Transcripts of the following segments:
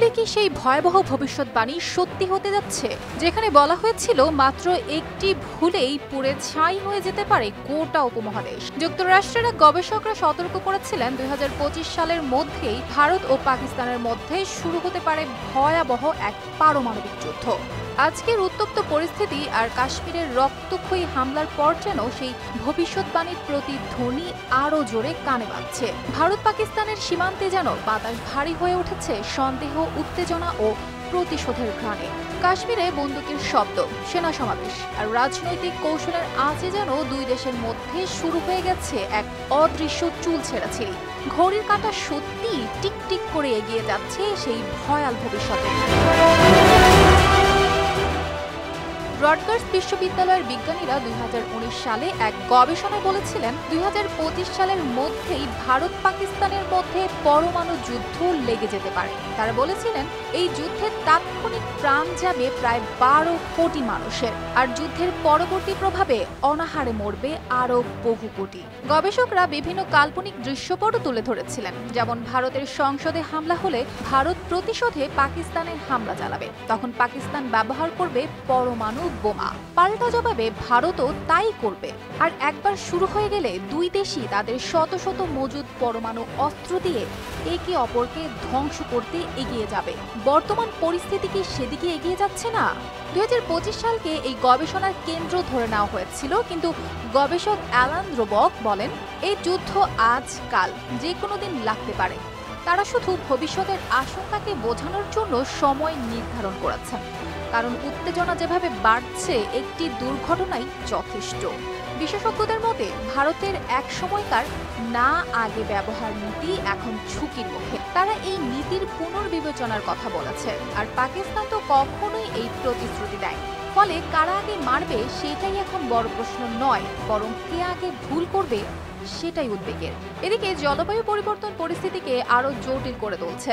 তাহলে কি সেই ভয়াবহ ভবিষ্যৎবাণী সত্যি হতে যাচ্ছে, যেখানে বলা হয়েছিল মাত্র একটি ভুলেই পুড়ে ছাই হয়ে যেতে পারে গোটা উপমহাদেশ? যুক্তরাষ্ট্রের গবেষকরা সতর্ক করেছিলেন ২০২৫ সালের মধ্যেই ভারত ও পাকিস্তানের মধ্যে শুরু হতে পারে ভয়াবহ এক পারমাণবিক যুদ্ধ। আজকের উত্তপ্ত পরিস্থিতি আর কাশ্মীরের রক্তক্ষয়ী হামলার পর যেন সেই ভবিষ্যৎবাণীর প্রতিধ্বনি আরও জোরে কানে বাজছে। ভারত পাকিস্তানের সীমান্তে যেন বাতাস ভারী হয়ে উঠেছে সন্দেহ, উত্তেজনা ও প্রতিশোধের ঘ্রাণে। কাশ্মীরে বন্দুকের শব্দ, সেনা সমাবেশ আর রাজনৈতিক কৌশলের আজে যেন দুই দেশের মধ্যে শুরু হয়ে গেছে এক অদৃশ্য চুল ছেঁড়াছিড়ি। ঘড়ির কাঁটা সত্যি টিকটিক করে এগিয়ে যাচ্ছে সেই ভয়াল ভবিষ্যতে। রটগার্স বিশ্ববিদ্যালয়ের বিজ্ঞানীরা ২০১৯ সালে এক গবেষণায় বলেছিলেন ২০২৫ সালের মধ্যেই ভারত পাকিস্তানের মধ্যে পরমাণু যুদ্ধ লেগে যেতে পারে। তারা বলেছিলেন এই যুদ্ধের তাৎক্ষণিক প্রাণ যাবে প্রায় ১২ কোটি মানুষের, আর যুদ্ধের পরবর্তী প্রভাবে অনাহারে মরবে আরও বহু কোটি। গবেষকরা বিভিন্ন কাল্পনিক দৃশ্যপটও তুলে ধরেছিলেন, যেমন ভারতের সংসদে হামলা হলে ভারত প্রতিশোধে পাকিস্তানে হামলা চালাবে, তখন পাকিস্তান ব্যবহার করবে পরমাণু বোমা, পাল্টা জবাবে ভারতও তাই করবে। আর একবার শুরু হয়ে গেলে দুই দেশই তাদের শত শত মজুদ পরমাণু অস্ত্র দিয়ে একে অপরকে ধ্বংস করতে এগিয়ে যাবে। বর্তমান পরিস্থিতি কি সেদিকে এগিয়ে যাচ্ছে না? ২০২৫ সালকে এই গবেষণার কেন্দ্র ধরে নেওয়া হয়েছিল, কিন্তু গবেষক অ্যালান রোবক বলেন এই যুদ্ধ আজ কাল যে কোনো দিন লাগতে পারে। তারা শুধু ভবিষ্যতের আশঙ্কাকে বোঝানোর জন্য সময় নির্ধারণ করেছেন, কারণ উত্তেজনা যেভাবে বাড়ছে একটি দুর্ঘটনাই যথেষ্ট। বিশেষজ্ঞদের মতে ভারতের এক সময়কার না আগে ব্যবহার নীতি এখন ঝুঁকির মুখে। তারা এই নীতির পুনর্বিবেচনার কথা বলেছে, আর পাকিস্তান তো কখনোই এই প্রতিশ্রুতি দেয়। ফলে কারা আগে মারবে সেটাই এখন বড় প্রশ্ন নয়, বরং কে আগে ভুল করবে সেটাই উদ্বেগের। এদিকে জলবায়ু পরিবর্তন পরিস্থিতিকে আরো জটিল করে তুলছে।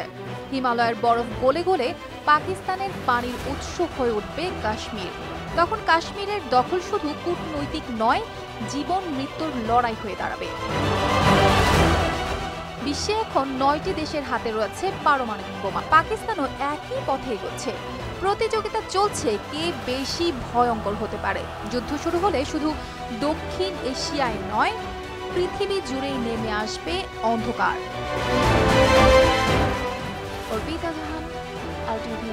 হিমালয়ের বরফ গলে গলে পাকিস্তানের পানির উৎস হয়ে উঠবে কাশ্মীর। তখন কাশ্মীরের দখল শুধু কূটনৈতিক নয়, জীবন মৃত্যুর লড়াই হয়ে দাঁড়াবে। বিশ্বে এখন ৯টি দেশের হাতে রয়েছে পারমাণবিক বোমা। পাকিস্তানও একই পথে এগোচ্ছে। প্রতিযোগিতা চলছে কে বেশি ভয়ঙ্কর হতে পারে। যুদ্ধ শুরু হলে শুধু দক্ষিণ এশিয়ায় নয়, পৃথিবী জুড়েই নেমে আসবে অন্ধকার। অর্পিতা জাহান, RTV।